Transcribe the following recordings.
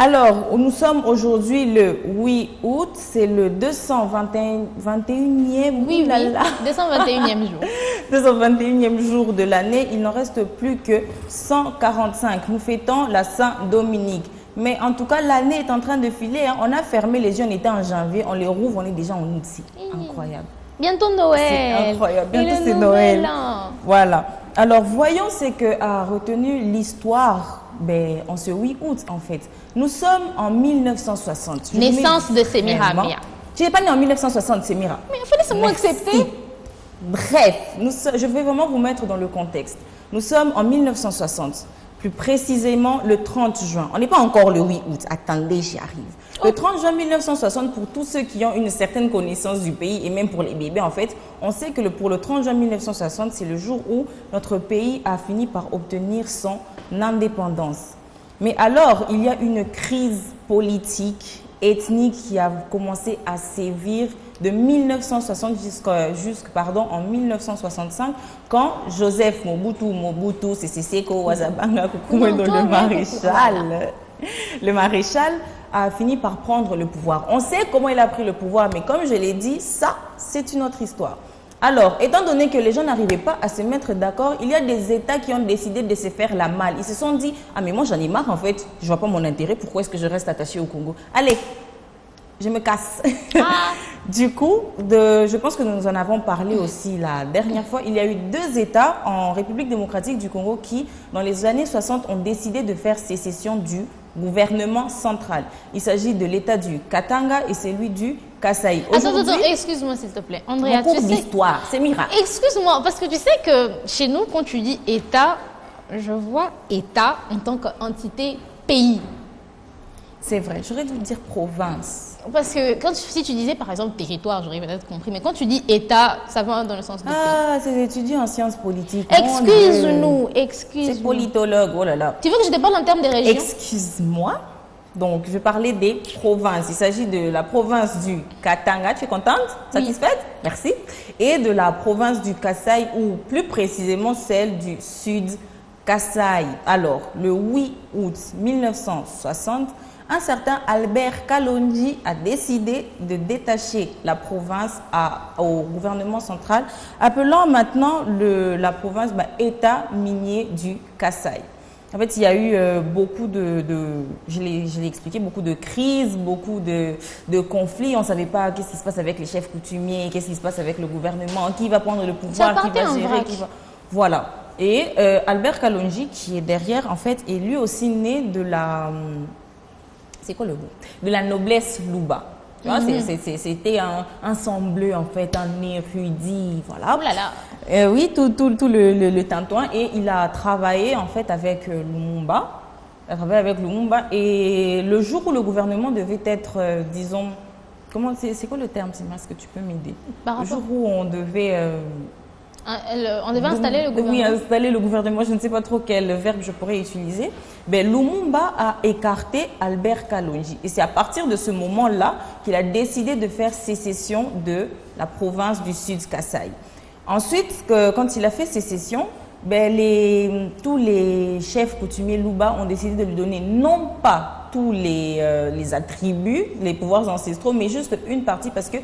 Alors, nous sommes aujourd'hui le 8 août, c'est le 221e, Oui, 221e jour. 221e jour de l'année. Il n'en reste plus que 145. Nous fêtons la Saint-Dominique. Mais en tout cas, l'année est en train de filer. Hein. On a fermé les yeux, on était en janvier, on les rouvre, on est déjà en août. Incroyable. Bientôt Noël. C'est incroyable. Bientôt c'est Noël. Voilà. Alors, voyons ce que a retenu l'histoire en ce 8 août, en fait. Nous sommes en 1960. Naissance de Semira Mia. Tu n'es pas né en 1960, Semira. Mais il fallait seulement accepter. Bref, je vais vraiment vous mettre dans le contexte. Nous sommes en 1960, plus précisément le 30 juin. On n'est pas encore le 8 août. Attendez, j'y arrive. Le 30 juin 1960, pour tous ceux qui ont une certaine connaissance du pays et même pour les bébés, en fait, on sait que pour le 30 juin 1960, c'est le jour où notre pays a fini par obtenir son indépendance. Mais alors, il y a une crise politique, ethnique qui a commencé à sévir de 1960 en 1965, quand Joseph Mobutu Sese Seko Wazabanga Kukumedo, le maréchal, a fini par prendre le pouvoir. On sait comment il a pris le pouvoir, mais comme je l'ai dit, ça, c'est une autre histoire. Alors, étant donné que les gens n'arrivaient pas à se mettre d'accord, il y a des États qui ont décidé de se faire la malle. Ils se sont dit, ah mais moi j'en ai marre en fait, je vois pas mon intérêt, pourquoi est-ce que je reste attaché au Congo? Allez, je me casse. Du coup, je pense que nous en avons parlé aussi la dernière fois, il y a eu 2 États en République démocratique du Congo qui, dans les années 60, ont décidé de faire sécession du gouvernement central. Il s'agit de l'État du Katanga et celui du Kasaï. Attends, excuse-moi s'il te plaît. Andrea, tu sais... d'histoire, c'est miracle. Excuse-moi, parce que tu sais que chez nous, quand tu dis État, je vois État en tant qu'entité pays. C'est vrai, j'aurais dû dire province. Parce que si tu disais par exemple territoire, j'aurais peut-être compris. Mais quand tu dis État, ça va dans le sens de pays. Ah, c'est étudiant en sciences politiques. Excuse-nous. C'est politologue, oh là là. Tu veux que je te parle en termes de régions? Excuse-moi. Donc, je vais parler des provinces. Il s'agit de la province du Katanga. Tu es contente? Satisfaite? Oui. Merci. Et de la province du Kasaï, ou plus précisément celle du Sud Kasaï. Alors, le 8 août 1960, un certain Albert Kalonji a décidé de détacher la province au gouvernement central, appelant maintenant la province État minier du Kasaï. En fait, il y a eu beaucoup je l'ai expliqué, beaucoup de crises, beaucoup de conflits. On ne savait pas qu'est-ce qui se passe avec les chefs coutumiers, qu'est-ce qui se passe avec le gouvernement, qui va prendre le pouvoir, qui va gérer, Voilà. Et Albert Kalonji, qui est derrière, en fait, est lui aussi né de la... C'est quoi le mot? De la noblesse Luba. C'était un sang-bleu, en fait, un érudit, voilà. Oh là là. Oui, tout le tintouin. Et il a travaillé, en fait, avec Lumumba. Il a travaillé avec Lumumba. Et le jour où le gouvernement devait être, disons... C'est quoi le terme, Sima? Est-ce que tu peux m'aider? Le jour où on devait... on devait installer le gouvernement. Oui, installer le gouvernement, je ne sais pas trop quel verbe je pourrais utiliser. Mais Lumumba a écarté Albert Kalonji. Et c'est à partir de ce moment-là qu'il a décidé de faire sécession de la province du Sud Kasaï. Ensuite, quand il a fait sécession, tous les chefs coutumiers Luba ont décidé de lui donner non pas tous les attributs, les pouvoirs ancestraux, mais juste une partie parce qu'ils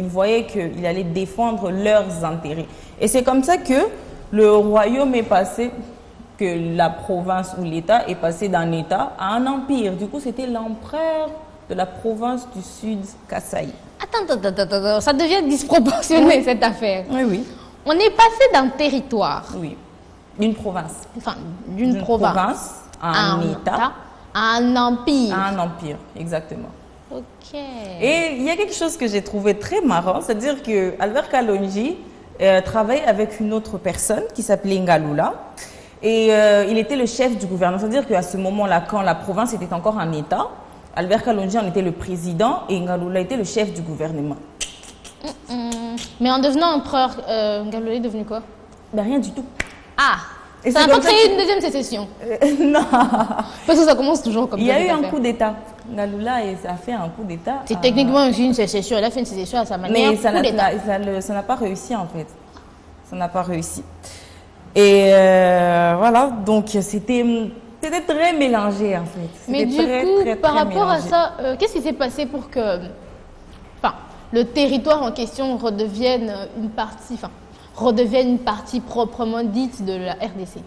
voyaient qu'il allait défendre leurs intérêts. Et c'est comme ça que le royaume est passé, que la province ou l'État est passé d'un État à un empire. Du coup, c'était l'empereur de la province du Sud Kasaï. Attends, ça devient disproportionné cette affaire. Oui. On est passé d'un territoire. Oui, d'une province. Enfin, d'une province à un État. À un empire. À un empire, exactement. Ok. Et il y a quelque chose que j'ai trouvé très marrant, c'est-à-dire que Albert Kalonji travaillait avec une autre personne qui s'appelait Ngalula. Et il était le chef du gouvernement. C'est-à-dire qu'à ce moment-là, quand la province était encore un État, Albert Kalonji en était le président et Ngalula était le chef du gouvernement. Mais en devenant empereur, Ngalula est devenu quoi? Rien du tout. Ah, et ça n'a pas créé une deuxième sécession? Non. Parce que ça commence toujours comme ça. Il y a eu un coup d'État. Ngalula a fait un coup d'État. C'est techniquement aussi une sécession. Elle a fait une sécession à sa manière. Mais ça n'a pas réussi en fait. Ça n'a pas réussi. Et voilà, donc c'était C'était très mélangé, en fait. Mais du coup, par rapport à ça, qu'est-ce qui s'est passé pour que le territoire en question redevienne une partie proprement dite de la RDC?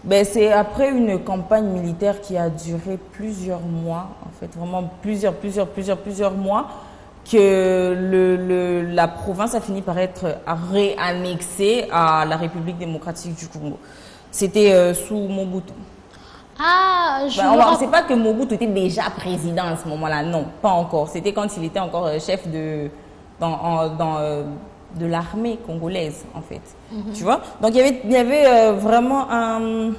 Ben, c'est après une campagne militaire qui a duré plusieurs mois, en fait, vraiment plusieurs mois, que la province a fini par être réannexée à la République démocratique du Congo. C'était sous Mobutu. Ah, c'est pas que Mobutu était déjà président à ce moment-là, non, pas encore. C'était quand il était encore chef de l'armée congolaise, en fait. Tu vois? Donc, il y avait vraiment un...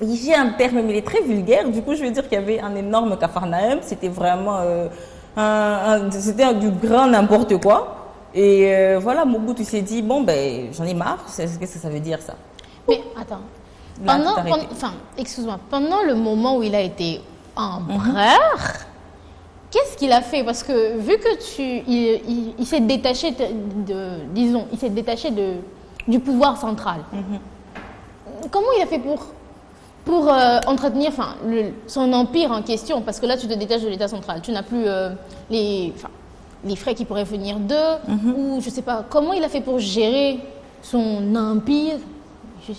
J'ai un terme, mais il est très vulgaire. Du coup, je veux dire qu'il y avait un énorme capharnaüm. C'était vraiment... c'était du grand n'importe quoi. Et voilà, Mobutu s'est dit, bon, ben, j'en ai marre. Qu'est-ce que ça veut dire, ça? Mais, attends. Excuse-moi. Pendant le moment où il a été empereur... Qu'est-ce qu'il a fait? Parce que vu que il s'est détaché du pouvoir central. Comment il a fait pour entretenir son empire en question? Parce que là, tu te détaches de l'État central. Tu n'as plus les frais qui pourraient venir d'eux. Ou je sais pas. Comment il a fait pour gérer son empire?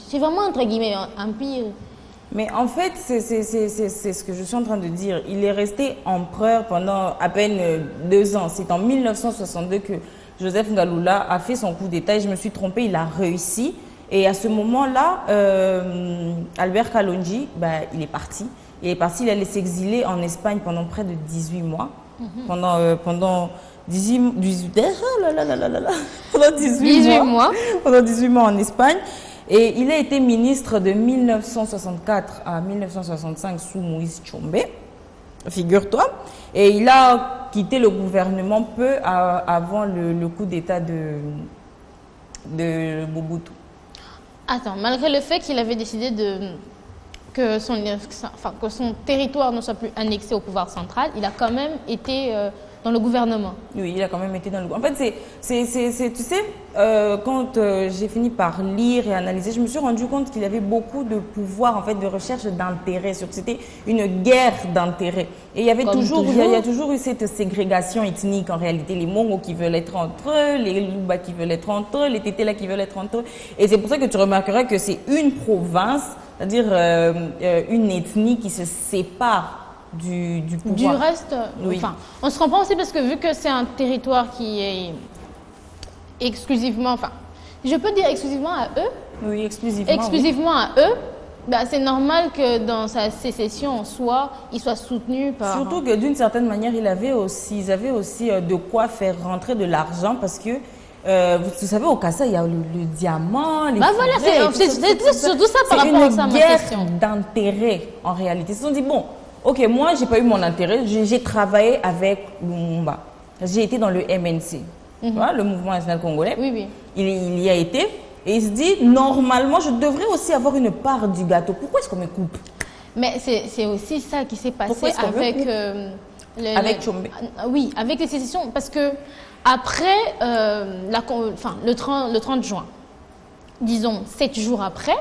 C'est vraiment entre guillemets un empire. Mais en fait, c'est ce que je suis en train de dire. Il est resté empereur pendant à peine 2 ans. C'est en 1962 que Joseph Ngaloula a fait son coup d'État. Et je me suis trompée, il a réussi. Et à ce moment-là, Albert Kalonji, il est parti. Il est parti, il allait s'exiler en Espagne pendant près de 18 mois. Pendant 18 mois en Espagne. Et il a été ministre de 1964 à 1965 sous Moïse Tshombe, figure-toi. Et il a quitté le gouvernement peu avant le coup d'État de Mobutu. Attends, malgré le fait qu'il avait décidé que son territoire ne soit plus annexé au pouvoir central, il a quand même été dans le gouvernement. Oui, il a quand même été dans le gouvernement. En fait, tu sais, quand j'ai fini par lire et analyser, je me suis rendu compte qu'il y avait beaucoup de pouvoir, en fait, de recherche d'intérêt. C'était une guerre d'intérêt. Et il y avait toujours eu cette ségrégation ethnique, en réalité. Les Mongo qui veulent être entre eux, les Luba qui veulent être entre eux, les Tétéla qui veulent être entre eux. Et c'est pour ça que tu remarqueras que c'est une province, c'est-à-dire une ethnie qui se sépare du pouvoir. Du reste, oui. On se comprend aussi parce que vu que c'est un territoire qui est exclusivement, je peux dire exclusivement à eux. Oui, exclusivement. Exclusivement à eux. C'est normal que dans sa sécession en soi, il soit soutenu par... Surtout que d'une certaine manière, ils avaient aussi de quoi faire rentrer de l'argent parce que vous savez, au Kassai, il y a le diamant, les c'est surtout ça par rapport à ça, ma question. C'est une guerre d'intérêt, en réalité. Ils se sont dit, bon, ok, moi, j'ai pas eu mon intérêt. J'ai travaillé avec Lumumba. J'ai été dans le MNC, voilà, le Mouvement national congolais. Oui, oui. Il y a été. Et il se dit, normalement, je devrais aussi avoir une part du gâteau. Pourquoi est-ce qu'on me coupe? Mais c'est aussi ça qui s'est passé avec Tshombe. Oui, avec les sécessions. Parce que après le 30 juin, disons 7 jours après,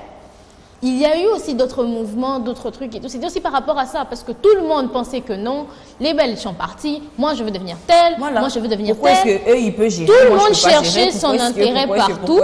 il y a eu aussi d'autres mouvements, d'autres trucs et tout. C'était aussi par rapport à ça, parce que tout le monde pensait que non, les Belges sont partis, moi je veux devenir tel, moi je veux devenir pourquoi tel. Pourquoi est-ce qu'eux, ils peuvent gérer? Tout le monde cherchait son intérêt partout.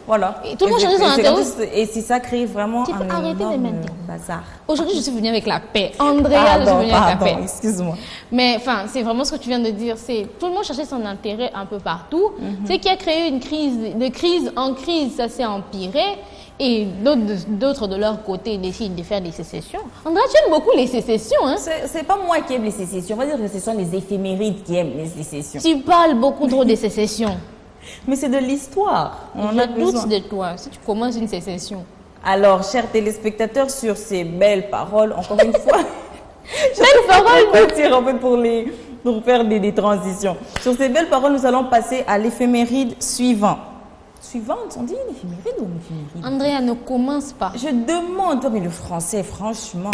Voilà. Et tout le monde cherchait son intérêt. Et si ça crée vraiment un énorme bazar. Aujourd'hui, je suis venue avec la paix. Andrea, je suis venue avec la paix. Excuse-moi. Mais c'est vraiment ce que tu viens de dire. Tout le monde cherchait son intérêt un peu partout. C'est qui a créé une crise. De crise en crise, ça s'est empiré. Et d'autres de leur côté décident de faire des sécessions. Andrea, tu aimes beaucoup les sécessions, hein? C'est pas moi qui aime les sécessions. On va dire que ce sont les éphémérides qui aiment les sécessions. Tu parles beaucoup trop des sécessions. Mais c'est de l'histoire. Je doute de toi si tu commences une sécession. Alors, chers téléspectateurs, sur ces belles paroles, encore une fois, belles paroles, en fait pour faire des transitions. Sur ces belles paroles, nous allons passer à l'éphéméride suivante. Suivante, on dit une éphéméride ou une éphéméride? Andrea, ne commence pas. Je demande, mais le français, franchement.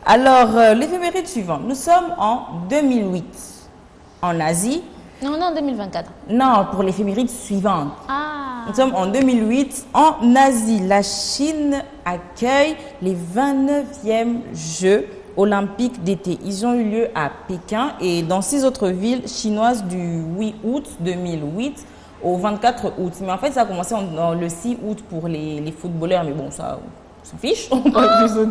Alors, l'éphéméride suivante. Nous sommes en 2008, en Asie. Non, en 2024. Non, pour l'éphéméride suivante. Ah. Nous sommes en 2008 en Asie. La Chine accueille les 29e Jeux olympiques d'été. Ils ont eu lieu à Pékin et dans 6 autres villes chinoises du 8 août 2008 au 24 août. Mais en fait, ça a commencé dans le 6 août pour les footballeurs. Mais bon, ça, on s'en fiche. On parle plutôt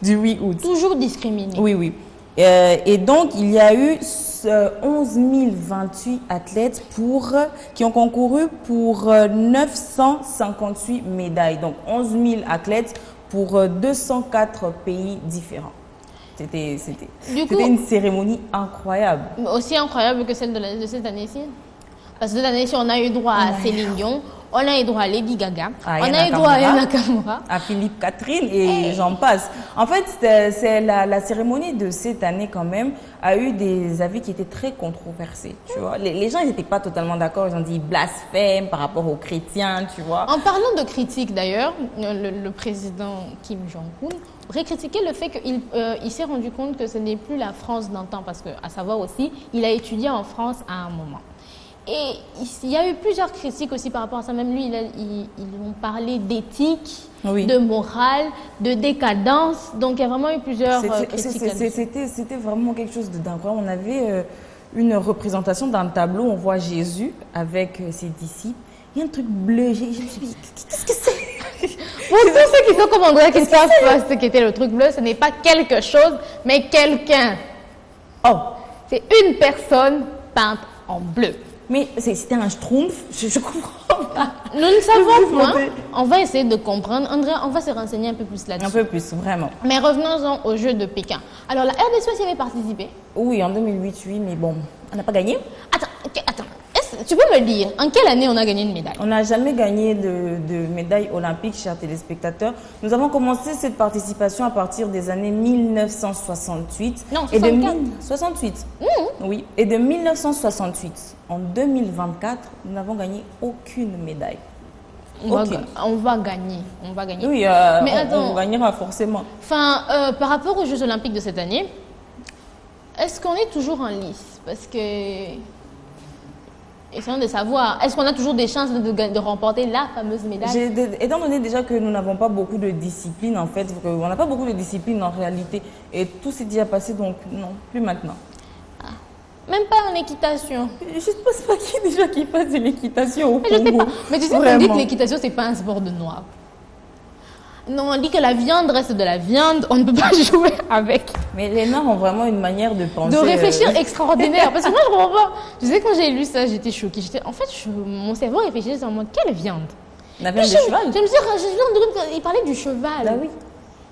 du 8 août. Toujours discriminé. Oui, oui. Et donc, il y a eu 11 028 athlètes qui ont concouru pour 958 médailles. Donc, 11 000 athlètes pour 204 pays différents. C'était une cérémonie incroyable. Aussi incroyable que celle de cette année-ci. Parce que cette année-ci, on a eu droit à Céline Dion, on a eu droit à Lady Gaga, on a eu droit à Yana Nakamura, à Philippe Catherine et j'en passe. En fait, c'est la cérémonie de cette année quand même a eu des avis qui étaient très controversés. Tu vois, les gens n'étaient pas totalement d'accord. Ils ont dit blasphème par rapport aux chrétiens, tu vois. En parlant de critiques d'ailleurs, le président Kim Jong-un aurait critiqué le fait qu'il s'est rendu compte que ce n'est plus la France d'antan parce que, à savoir aussi, il a étudié en France à un moment. Et il y a eu plusieurs critiques aussi par rapport à ça. Même lui, ils ont parlé d'éthique, de morale, de décadence. Donc, il y a vraiment eu plusieurs critiques. C'était vraiment quelque chose d'incroyable. On avait une représentation d'un tableau. On voit Jésus avec ses disciples. Il y a un truc bleu. Je me suis dit, qu'est-ce que c'est? Pour tous ceux qui sont comme André, qui ne savent pas ce qu'était le truc bleu, ce n'est pas quelque chose, mais quelqu'un. Oh, c'est une personne peinte en bleu. Mais c'était un schtroumpf, je comprends pas. Nous ne savons point. On va essayer de comprendre. André, on va se renseigner un peu plus là-dessus. Un peu plus, vraiment. Mais revenons-en aux Jeux de Pékin. Alors, la RDC aussi avait participé? Oui, en 2008, oui, mais bon, on n'a pas gagné. Attends. Tu peux me dire, en quelle année on a gagné une médaille? On n'a jamais gagné de médaille olympique, chers téléspectateurs. Nous avons commencé cette participation à partir des années 1968. Non, 64. 68. Oui, et de 1968 en 2024, nous n'avons gagné aucune médaille. On va gagner. Oui, mais attends, on gagnera forcément. Enfin, par rapport aux Jeux olympiques de cette année, est-ce qu'on est toujours en lice? Parce que... Essayons de savoir, est-ce qu'on a toujours des chances de remporter la fameuse médaille? Étant donné déjà que nous n'avons pas beaucoup de discipline, en fait, on n'a pas beaucoup de discipline en réalité, et tout s'est déjà passé, donc non, plus maintenant. Ah. Même pas en équitation. Je ne sais pas qui déjà qui fasse de l'équitation au Congo. Je sais pas, mais tu sais qu'on dit que l'équitation, c'est pas un sport de noir. Non, on dit que la viande reste de la viande, on ne peut pas jouer avec. Mais les Noirs ont vraiment une manière de penser. De réfléchir extraordinaire. Parce que moi, je comprends pas. Je sais, quand j'ai lu ça, j'étais choquée. En fait, mon cerveau réfléchissait en mode, quelle viande? La viande de cheval. Je me suis dit, il parlait du cheval. Bah oui.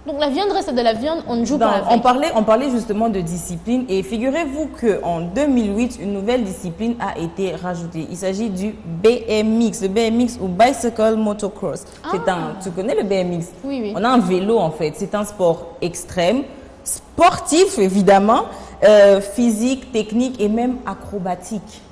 Donc la viande reste de la viande, on ne joue pas avec. On parlait justement de discipline et figurez-vous qu'en 2008, une nouvelle discipline a été rajoutée. Il s'agit du BMX, le BMX ou Bicycle Motocross. Tu connais le BMX? Oui. On a un vélo en fait, c'est un sport extrême, sportif évidemment, physique, technique et même acrobatique.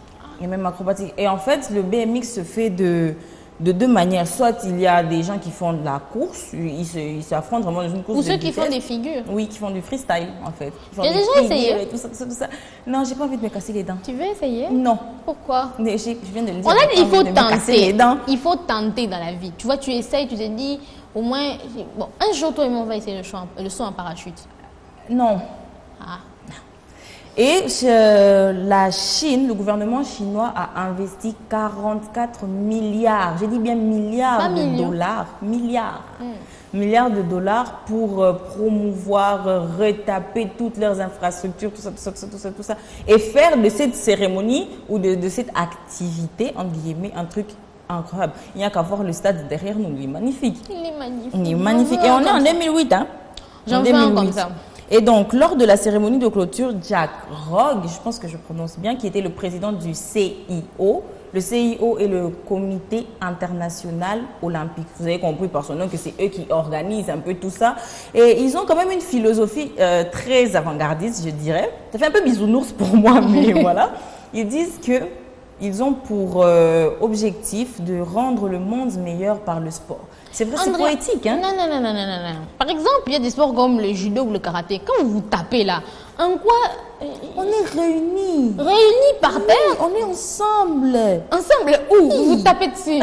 Et en fait, le BMX se fait de deux manières. Soit il y a des gens qui font de la course, ils s'affrontent vraiment dans une course. Ou ceux qui font des figures. Oui, qui font du freestyle en fait. J'ai déjà essayé. Tout ça. Non, j'ai pas envie de me casser les dents. Tu veux essayer? Non. Pourquoi? Je viens de le dire. On a dit il faut tenter. Il faut tenter dans la vie. Tu vois, tu essayes, tu te dis, au moins, bon, un jour, toi et moi, on va essayer le saut en parachute. Non. Ah. Et la Chine, le gouvernement chinois a investi 44 milliards, j'ai dit bien milliards de dollars, milliards de dollars pour promouvoir, retaper toutes leurs infrastructures, tout ça, et faire de cette cérémonie ou de cette activité, entre guillemets, un truc incroyable. Il n'y a qu'à voir le stade derrière nous, il est magnifique. Il est magnifique. Et on est en 2008, hein. J'en veux un comme ça. Et donc, lors de la cérémonie de clôture, Jack Rogge, je pense que je prononce bien, qui était le président du CIO. Le CIO est le Comité international olympique. Vous avez compris par son nom que c'est eux qui organisent un peu tout ça. Et ils ont quand même une philosophie très avant-gardiste, je dirais. Ça fait un peu bisounours pour moi, mais voilà. Ils disent que ils ont pour objectif de rendre le monde meilleur par le sport. C'est vrai, c'est André, poétique, hein? Non. Par exemple, il y a des sports comme le judo ou le karaté. Quand vous tapez là, en quoi On est réunis. réunis par terre, On est ensemble. ensemble où vous tapez dessus.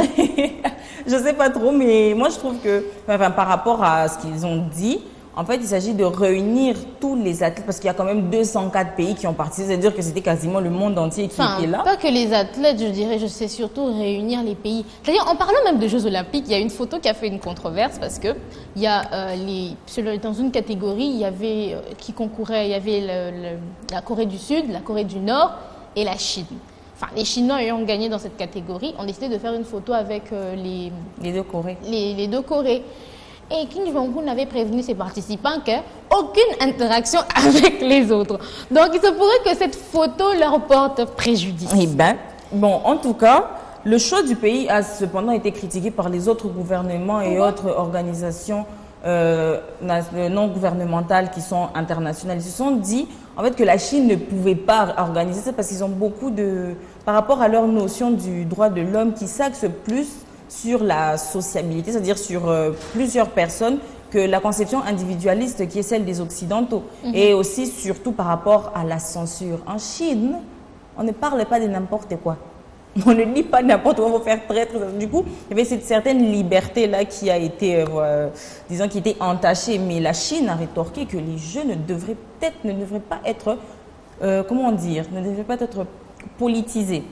Je sais pas trop, mais moi je trouve que, enfin, par rapport à ce qu'ils ont dit, en fait, il s'agit de réunir tous les athlètes parce qu'il y a quand même 204 pays qui ont participé. C'est-à-dire que c'était quasiment le monde entier qui Enfin, était là. pas que les athlètes, je dirais, je sais surtout réunir les pays. C'est-à-dire, en parlant même de Jeux Olympiques, il y a une photo qui a fait une controverse parce que il y a dans une catégorie, il y avait qui concouraient, il y avait la Corée du Sud, la Corée du Nord et la Chine. Enfin, les Chinois ayant gagné dans cette catégorie, ont décidé de faire une photo avec Les deux Corées. les deux Corées. Et Kim Jong-un avait prévenu ses participants qu'aucune interaction avec les autres. Donc, il se pourrait que cette photo leur porte préjudice. Eh ben, bon, en tout cas, le choix du pays a cependant été critiqué par les autres gouvernements et autres organisations non gouvernementales qui sont internationales. Ils se sont dit, en fait, que la Chine ne pouvait pas organiser ça parce qu'ils ont beaucoup de... Par rapport à leur notion du droit de l'homme qui s'axe plus sur la sociabilité, c'est-à-dire sur plusieurs personnes, que la conception individualiste qui est celle des Occidentaux. Et aussi, surtout par rapport à la censure. En Chine, on ne parle pas de n'importe quoi. On ne dit pas n'importe quoi, on va faire traître. Du coup, il y avait cette certaine liberté-là qui a été, disons, qui était entachée. Mais la Chine a rétorqué que les jeux ne devraient pas être, comment dire, ne devraient pas être politisés.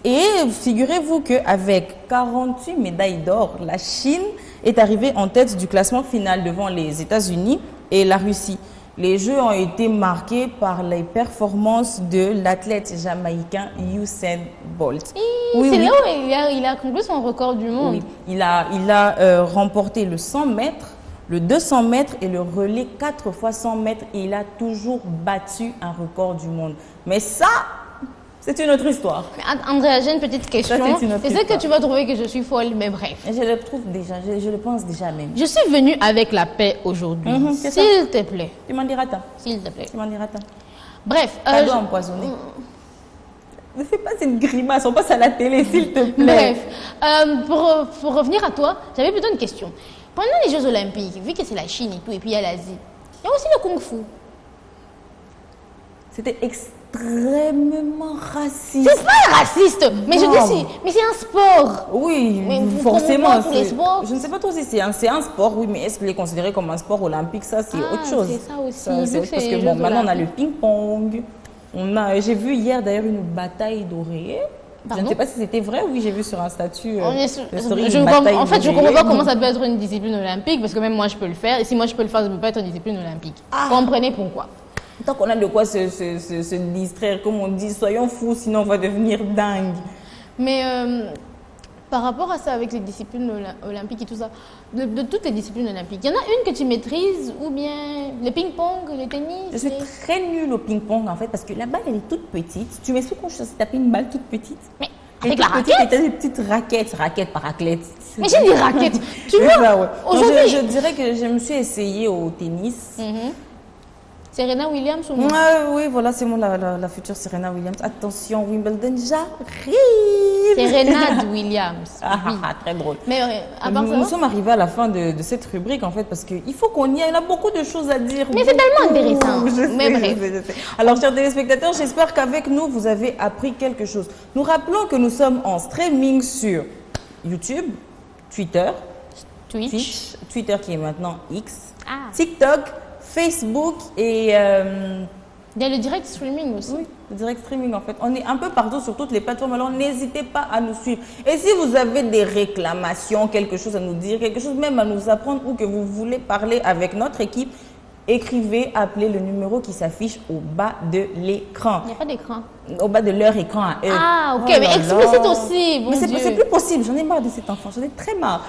Et figurez-vous qu'avec 48 médailles d'or, la Chine est arrivée en tête du classement final devant les États-Unis et la Russie. Les Jeux ont été marqués par les performances de l'athlète jamaïcain Usain Bolt. C'est là où il a accompli son record du monde. Oui. Il a remporté le 100 mètres, le 200 mètres et le relais 4 fois 100 mètres. Et il a toujours battu un record du monde. Mais ça... c'est une autre histoire. Mais Andrea, j'ai une petite question. C'est ça que tu vas trouver que je suis folle, mais bref. Je le trouve déjà, je le pense déjà même. Je suis venue avec la paix aujourd'hui. S'il te plaît. Tu m'en diras tant. S'il te plaît. Tu m'en diras tant. Bref. Cadeau empoisonné. Ne fais pas cette grimace, on passe à la télé, s'il te plaît. Bref, pour revenir à toi, j'avais plutôt une question. Pendant les Jeux Olympiques, vu que c'est la Chine et tout, et puis il y a l'Asie, il y a aussi le Kung Fu. C'était extrêmement raciste. C'est pas raciste, mais je dis mais c'est un sport. Oui, mais forcément. Les sports. Je ne sais pas trop si c'est un sport, oui, mais est-ce qu'il est considéré comme un sport olympique? Ça, c'est autre chose. C'est ça aussi. Parce que bon, maintenant on a le ping-pong. J'ai vu hier d'ailleurs une bataille d'oreillers. Je ne sais pas si c'était vrai, oui, j'ai vu sur un statut. En fait, je ne comprends pas comment ça peut être une discipline olympique, parce que même moi je peux le faire, et si moi je peux le faire, ça ne peut pas être une discipline olympique. Comprenez pourquoi. Tant qu'on a de quoi se distraire, comme on dit, soyons fous, sinon on va devenir dingue. Mais par rapport à ça, avec les disciplines olympiques et tout ça, de toutes les disciplines olympiques, il y en a une que tu maîtrises, ou bien le ping-pong, le tennis? Je suis très nulle au ping-pong en fait, parce que la balle elle est toute petite. Tu m'expliques quand je sais taper une balle toute petite? Mais avec la raquette? Tu as des petites raquettes par raclette. Mais j'ai des raquettes. Tu vois, ouais. aujourd'hui... Je dirais que je me suis essayée au tennis. Serena Williams ou non? Oui, voilà, c'est moi la future Serena Williams. Attention, Wimbledon, j'arrive. Serena Williams. Très drôle. Mais à part ça, nous sommes arrivés à la fin de cette rubrique en fait, parce qu'il faut qu'on y aille. On a beaucoup de choses à dire. Mais c'est tellement intéressant. Je sais. Alors, chers téléspectateurs, j'espère qu'avec nous, vous avez appris quelque chose. Nous rappelons que nous sommes en streaming sur YouTube, Twitter, Twitch, Twitter qui est maintenant X, TikTok, Facebook et... il y a le direct streaming aussi. Oui, le direct streaming en fait. On est un peu partout sur toutes les plateformes, alors n'hésitez pas à nous suivre. Et si vous avez des réclamations, quelque chose à nous dire, quelque chose même à nous apprendre ou que vous voulez parler avec notre équipe, écrivez, appelez le numéro qui s'affiche au bas de l'écran. Il n'y a pas d'écran. Au bas de leur écran à eux. Ah, ok, mais explicite aussi. Mais c'est plus possible, j'en ai marre de cet enfant, j'en ai très marre.